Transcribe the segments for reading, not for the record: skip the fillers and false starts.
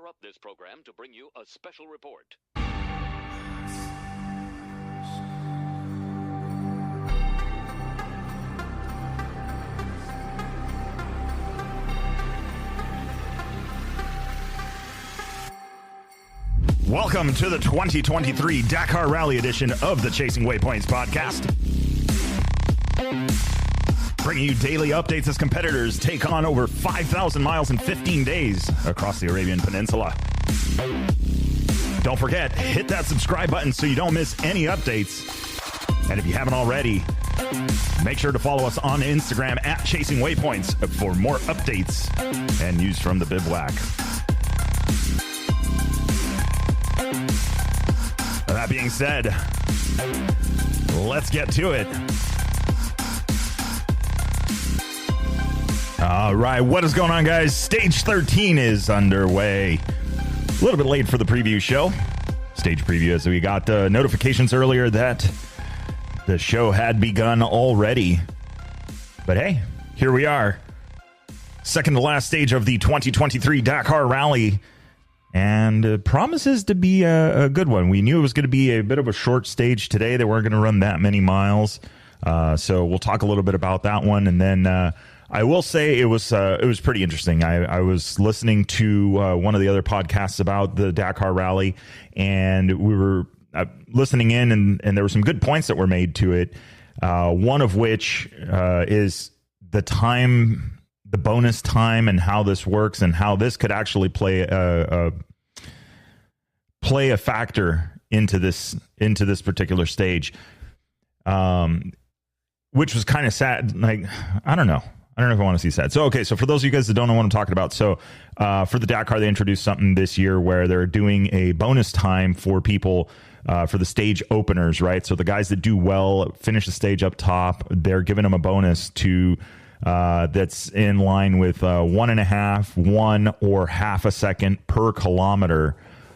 interrupt this program to bring you a special report. Welcome to the 2023 Dakar Rally edition of the Chasing Waypoints podcast. Bringing you daily updates as competitors take on over 5,000 miles in 15 days across the Arabian Peninsula. Don't forget, hit that subscribe button so you don't miss any updates. And if you haven't already, make sure to follow us on Instagram at Chasing Waypoints for more updates and news from the bivouac. That being said, let's get to it. All right, what is going on, guys? Stage 13 is underway. A little bit late for the preview show. Stage preview, as we got notifications earlier that the show had begun already. But hey, here we are. Second to last stage of the 2023 Dakar Rally. And promises to be a good one. We knew it was going to be a bit of a short stage today. They weren't going to run that many miles. So we'll talk a little bit about that one. And then I will say it was pretty interesting. I was listening to one of the other podcasts about the Dakar Rally, and we were listening in, and there were some good points that were made to it. One of which is the time, the bonus time, and how this works, and how this could actually play a factor into this particular stage, which was kind of sad. Like, I don't know if I want to see sad. So, okay. So for those of you guys that don't know what I'm talking about. So, for the Dakar, they introduced something this year where they're doing a bonus time for people, for the stage openers, right? So the guys that do well, finish the stage up top, they're giving them a bonus to, that's in line with 1.5, 1 or half a second per kilometer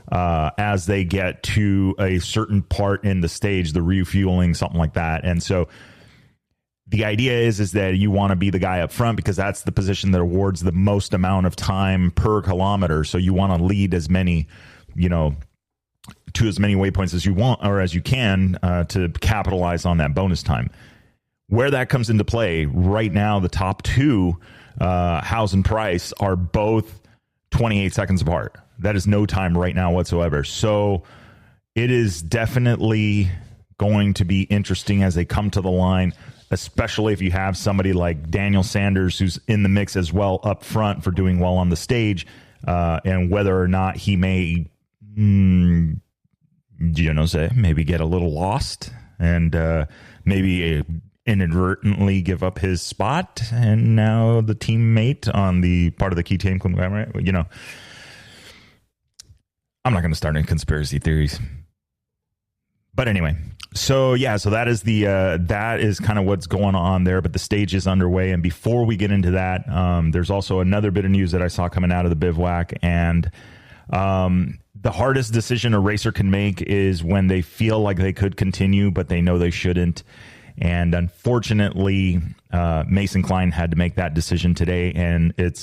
as they get to a certain part in the stage, the refueling, something like that. And so the idea is that you want to be the guy up front because that's the position that awards the most amount of time per kilometer. So you want to lead as many, to as many waypoints as you want or as you can to capitalize on that bonus time. Where that comes into play right now, the top two, Howes and Price, are both 28 seconds apart. That is no time right now whatsoever. So it is definitely going to be interesting as they come to the line, especially if you have somebody like Daniel Sanders, who's in the mix as well up front for doing well on the stage, and whether or not he may, maybe get a little lost and maybe inadvertently give up his spot, and now the teammate on the part of the key team, right? I'm not going to start any conspiracy theories, but anyway. So that is that is kind of what's going on there. But the stage is underway, and before we get into that, there's also another bit of news that I saw coming out of the bivouac, and the hardest decision a racer can make is when they feel like they could continue, but they know they shouldn't. And unfortunately, Mason Klein had to make that decision today, and it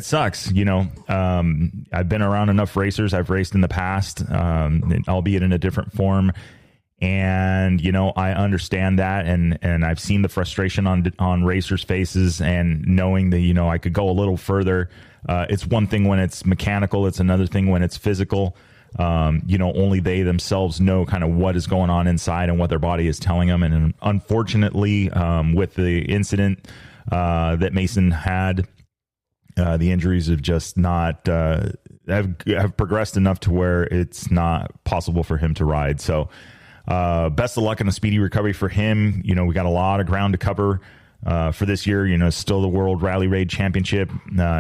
sucks. I've been around enough racers. I've raced in the past, albeit in a different form. And, I understand that. And I've seen the frustration on racers' faces, and knowing that, I could go a little further. It's one thing when it's mechanical. It's another thing when it's physical. Only they themselves know kind of what is going on inside and what their body is telling them. And unfortunately, with the incident that Mason had, the injuries have just not have progressed enough to where it's not possible for him to ride. So best of luck and a speedy recovery for him. We got a lot of ground to cover for this year. Still the World Rally Raid Championship.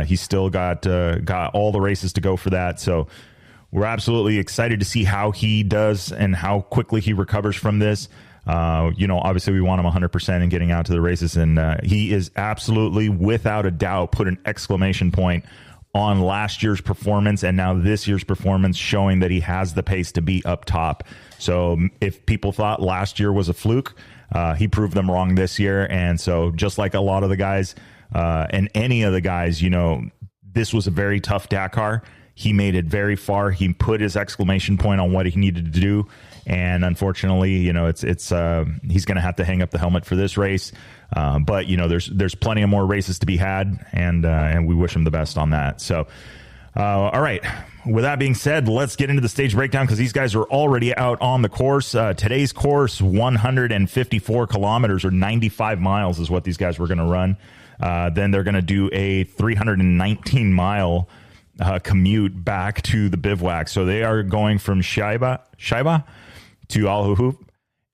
He's still got all the races to go for that. So we're absolutely excited to see how he does and how quickly he recovers from this. Obviously we want him 100% in getting out to the races, and he is absolutely, without a doubt, put an exclamation point on last year's performance and now this year's performance, showing that he has the pace to be up top. So if people thought last year was a fluke, he proved them wrong this year. And so just like a lot of the guys and any of the guys, this was a very tough Dakar. He made it very far. He put his exclamation point on what he needed to do. And unfortunately, you know, it's he's going to have to hang up the helmet for this race. But you know, there's plenty of more races to be had, and we wish him the best on that. So, all right. With that being said, let's get into the stage breakdown because these guys are already out on the course. Today's course, 154 kilometers or 95 miles is what these guys were going to run. Then they're going to do a 319 mile commute back to the bivouac. So they are going from Shaiba to Al Hoof,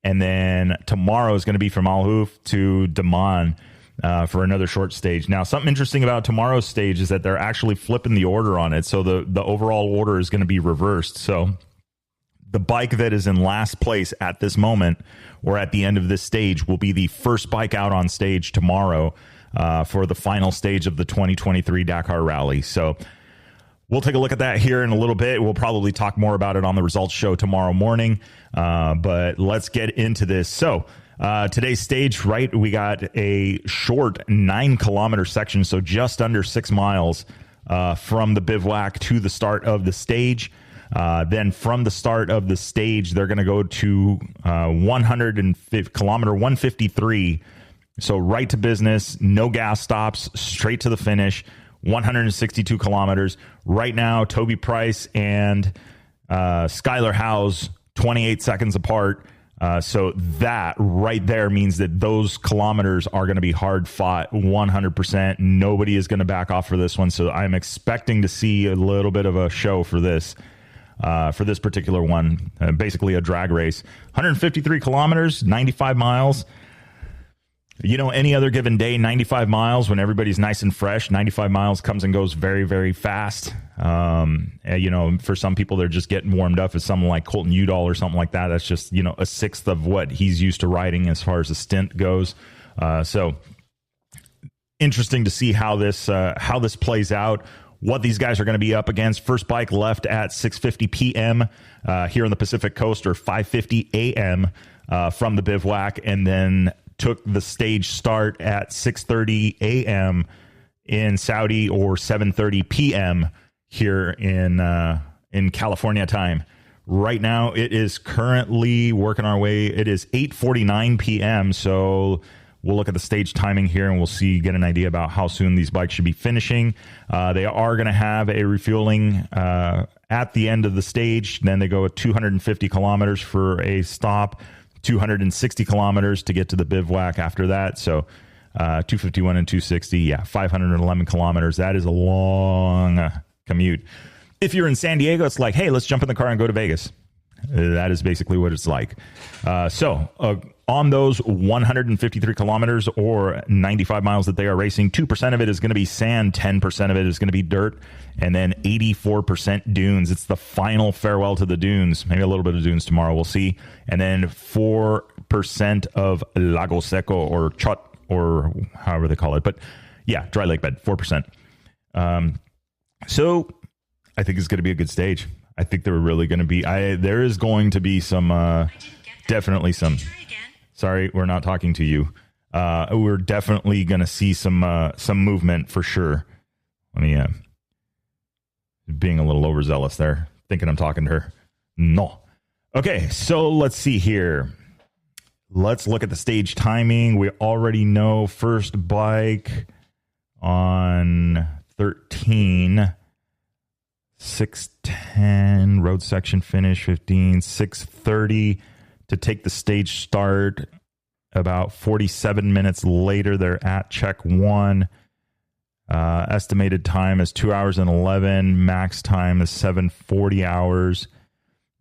and then tomorrow is going to be from Al Hoof to Daman for another short stage. Now, something interesting about tomorrow's stage is that they're actually flipping the order on it. So the overall order is going to be reversed. So the bike that is in last place at this moment or at the end of this stage will be the first bike out on stage tomorrow for the final stage of the 2023 Dakar Rally. So we'll take a look at that here in a little bit. We'll probably talk more about it on the results show tomorrow morning. But let's get into this. So today's stage, right, we got a short 9-kilometer section, so just under 6 miles from the bivouac to the start of the stage. Then from the start of the stage, they're going to go to kilometer 153. So right to business, no gas stops, straight to the finish, 162 kilometers. Right now, Toby Price and Skylar Howes, 28 seconds apart. So that right there means that those kilometers are going to be hard fought 100%. Nobody is going to back off for this one. So I'm expecting to see a little bit of a show for this particular one, basically a drag race. 153 kilometers, 95 miles. You know, any other given day, 95 miles when everybody's nice and fresh, 95 miles comes and goes very, very fast. You know, for some people, they're just getting warmed up. As someone like Colton Udall or something like that, that's just, you know, a sixth of what he's used to riding as far as the stint goes. So interesting to see how this plays out, what these guys are going to be up against. First bike left at 6:50 p.m. Here on the Pacific Coast, or 5:50 a.m. From the bivouac, and then took the stage start at 6:30 a.m. in Saudi, or 7:30 p.m. here in California time. Right now, it is currently working our way. It is 8:49 p.m. So we'll look at the stage timing here, and we'll get an idea about how soon these bikes should be finishing. They are going to have a refueling at the end of the stage. Then they go at 250 kilometers for a stop. 260 kilometers to get to the bivouac after that. So 251 and 260, 511 kilometers. That is a long commute. If you're in San Diego, it's like, hey, let's jump in the car and go to Vegas. That is basically what it's like. So on those 153 kilometers or 95 miles that they are racing, 2% of it is going to be sand, 10% of it is going to be dirt, and then 84% dunes. It's the final farewell to the dunes. Maybe a little bit of dunes tomorrow, we'll see. And then 4% of Lago Seco, or chot, or however they call it. But yeah, dry lake bed, 4%. So I think it's going to be a good stage. I think there are really going to be, there is going to be some, definitely some. Sorry, we're not talking to you. We're definitely going to see some movement for sure. Let me, being a little overzealous there, thinking I'm talking to her. No. Okay, so let's see here. Let's look at the stage timing. We already know first bike on 13, 6:10, road section finish 15, 6:30 to take the stage start. About 47 minutes later, they're at check 1. Estimated time is 2 hours and 11. Max time is 740 hours.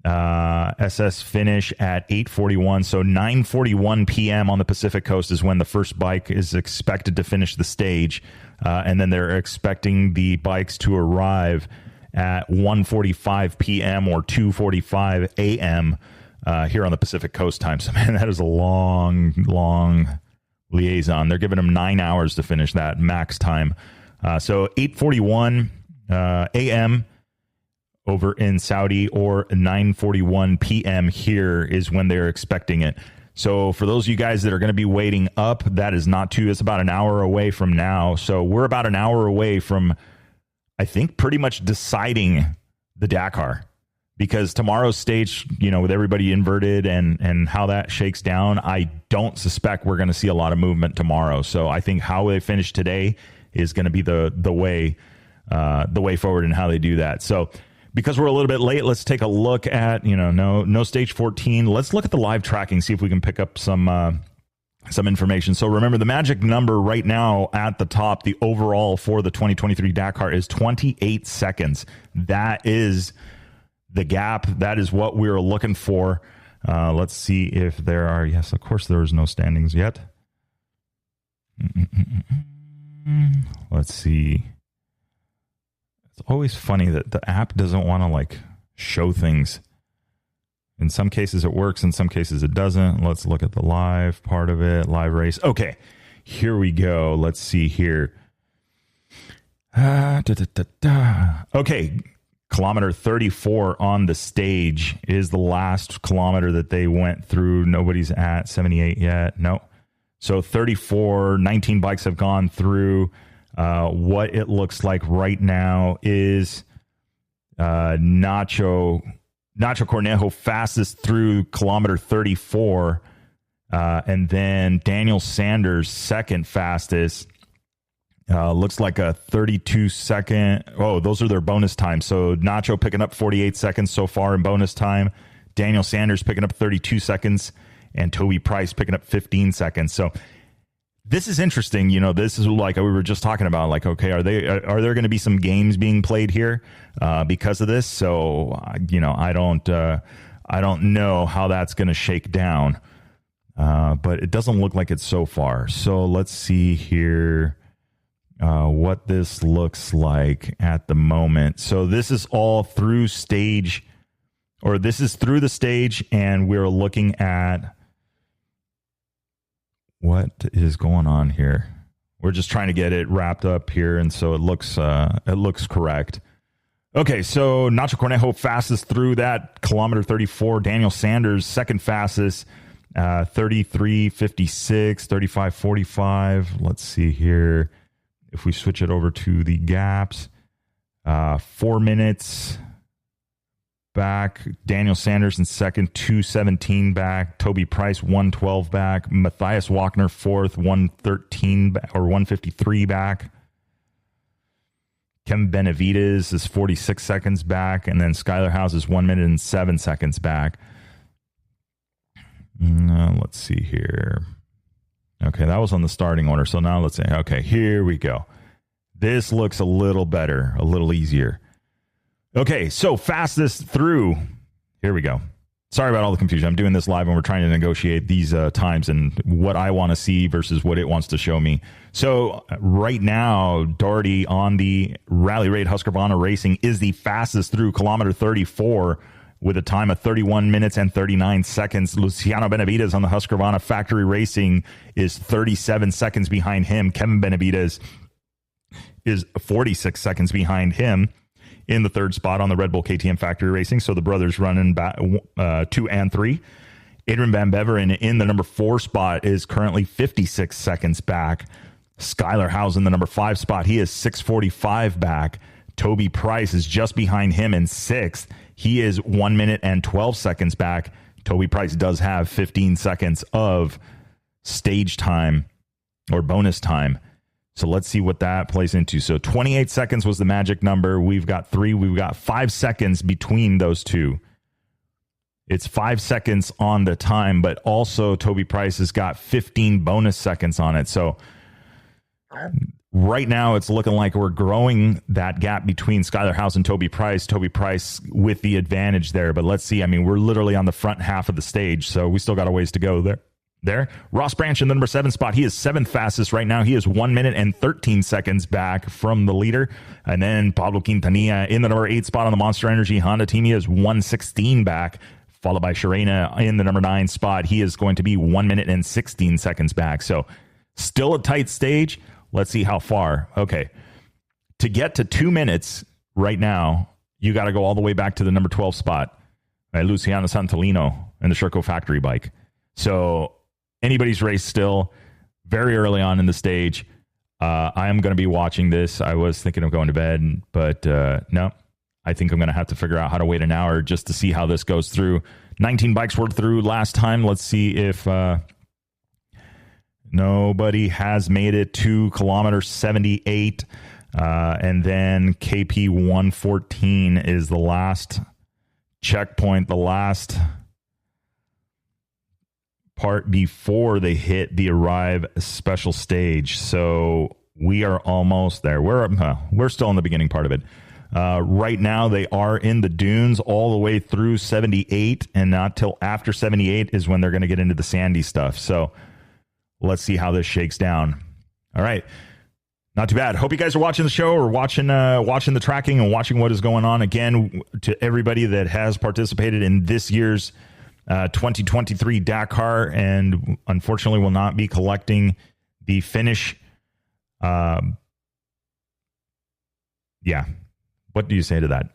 SS finish at 8:41. So 9:41 p.m. on the Pacific Coast is when the first bike is expected to finish the stage. And then they're expecting the bikes to arrive at 1:45 p.m. or 2:45 a.m. Here on the Pacific Coast time. So, man, that is a long, long liaison. They're giving them 9 hours to finish that max time. So 8:41 a.m. over in Saudi, or 9:41 p.m. here is when they're expecting it. So for those of you guys that are going to be waiting up, that is not too, it's about an hour away from now. So we're about an hour away from I think, pretty much deciding the Dakar. Because tomorrow's stage, with everybody inverted and how that shakes down, I don't suspect we're going to see a lot of movement tomorrow. So I think how they finish today is going to be the way forward and how they do that. So because we're a little bit late, let's take a look at no stage 14. Let's look at the live tracking, see if we can pick up some information. So remember, the magic number right now at the top, the overall for the 2023 Dakar is 28 seconds. That is the gap. That is what we're looking for. Let's see if there are. Yes, of course, there is no standings yet. Let's see. It's always funny that the app doesn't want to show things. In some cases it works, in some cases it doesn't. Let's look at the live part of it. Live race. Okay, here we go. Let's see here. Okay. Kilometer 34 on the stage is the last kilometer that they went through. Nobody's at 78 yet. No. So 34, 19 bikes have gone through. What it looks like right now is Nacho Cornejo fastest through kilometer 34. And then Daniel Sanders second fastest. Looks like a 32 second. Oh, those are their bonus times. So Nacho picking up 48 seconds so far in bonus time. Daniel Sanders picking up 32 seconds. And Toby Price picking up 15 seconds. So this is interesting. This is like we were just talking about. Okay, are there going to be some games being played here because of this? So I don't know how that's going to shake down. But it doesn't look like it so far. So let's see here. What this looks like at the moment. So this is all through stage, or this is through the stage, and we're looking at what is going on here. We're just trying to get it wrapped up here, and so it looks correct. Okay, so Nacho Cornejo fastest through that kilometer 34. Daniel Sanders second fastest, 33:56, 35:45. Let's see here. If we switch it over to the gaps, 4 minutes back. Daniel Sanders in second, 2:17 back. Toby Price, 1:12 back. Matthias Walkner fourth, 1:13 or 1:53 back. Kevin Benavides is 46 seconds back. And then Skylar House is 1 minute and 7 seconds back. Let's see here. Okay, that was on the starting order. So now let's say, okay, here we go. This looks a little better, a little easier. Okay, so fastest through. Here we go. Sorry about all the confusion. I'm doing this live and we're trying to negotiate these times and what I want to see versus what it wants to show me. So right now, Doherty on the Rally Raid Husqvarna Racing is the fastest through kilometer 34 with a time of 31 minutes and 39 seconds. Luciano Benavides on the Husqvarna Factory Racing is 37 seconds behind him. Kevin Benavides is 46 seconds behind him in the third spot on the Red Bull KTM Factory Racing. So the brothers running back 2 and 3. Adrian Van Beveren in the number 4 spot is currently 56 seconds back. Skylar House in the number 5 spot. He is 6:45 back. Toby Price is just behind him in 6th. He is 1 minute and 12 seconds back. Toby Price does have 15 seconds of stage time or bonus time. So let's see what that plays into. So 28 seconds was the magic number. We've got 5 seconds between those two. It's 5 seconds on the time, but also Toby Price has got 15 bonus seconds on it. So right now it's looking like we're growing that gap between Skylar House and Toby Price. Toby Price with the advantage there. But let's see. I mean, we're literally on the front half of the stage, so we still got a ways to go there. Ross Branch in the number 7 spot. He is 7th fastest right now. He is 1 minute and 13 seconds back from the leader. And then Pablo Quintanilla in the number 8 spot on the Monster Energy Honda team. He is 1:16 back, followed by Sharena in the number 9 spot. He is going to be 1 minute and 16 seconds back. So still a tight stage. Let's see how far. Okay. To get to 2 minutes right now, you got to go all the way back to the number 12 spot. Right? Luciano Santolino and the Sherco Factory bike. So anybody's race still, very early on in the stage. I am going to be watching this. I was thinking of going to bed, but no. I think I'm going to have to figure out how to wait an hour just to see how this goes through. 19 bikes were through last time. Let's see if nobody has made it to kilometer 78. And then KP 114 is the last checkpoint, the last part before they hit the arrive special stage. So we are almost there. We're still in the beginning part of it. Right now, they are in the dunes all the way through 78, and not till after 78 is when they're going to get into the sandy stuff. So let's see how this shakes down. All right. Not too bad. Hope you guys are watching the show or watching the tracking and watching what is going on. Again, to everybody that has participated in this year's 2023 Dakar and unfortunately will not be collecting the finish. Yeah. What do you say to that?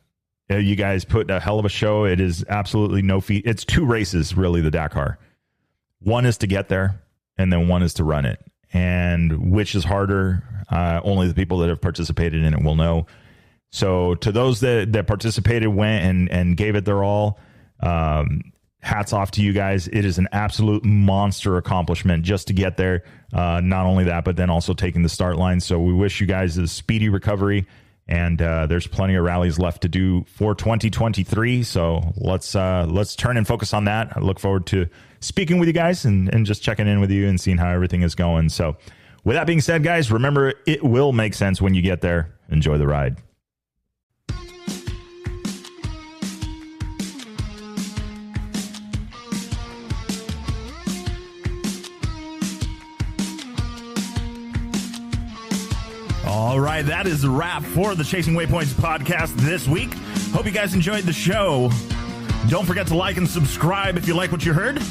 You guys put a hell of a show. It is absolutely no feat. It's two races, really, the Dakar. One is to get there, and then one is to run it. And which is harder? Only the people that have participated in it will know. So to those that participated, went and gave it their all, hats off to you guys. It is an absolute monster accomplishment just to get there. Not only that, but then also taking the start line. So we wish you guys a speedy recovery. And there's plenty of rallies left to do for 2023. So let's turn and focus on that. I look forward to speaking with you guys and just checking in with you and seeing how everything is going. So with that being said, guys, remember, it will make sense when you get there. Enjoy the ride. All right, that is a wrap for the Chasing Waypoints podcast this week. Hope you guys enjoyed the show. Don't forget to like and subscribe if you like what you heard.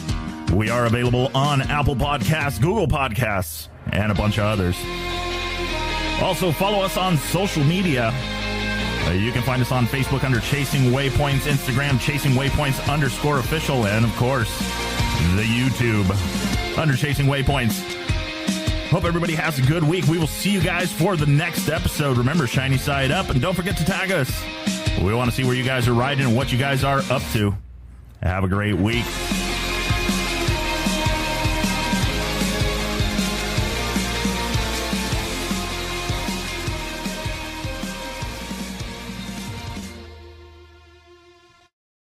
We are available on Apple Podcasts, Google Podcasts, and a bunch of others. Also, follow us on social media. You can find us on Facebook under Chasing Waypoints, Instagram Chasing Waypoints _official, and of course, the YouTube under Chasing Waypoints. Hope everybody has a good week. We will see you guys for the next episode. Remember, shiny side up, and don't forget to tag us. We want to see where you guys are riding and what you guys are up to. Have a great week.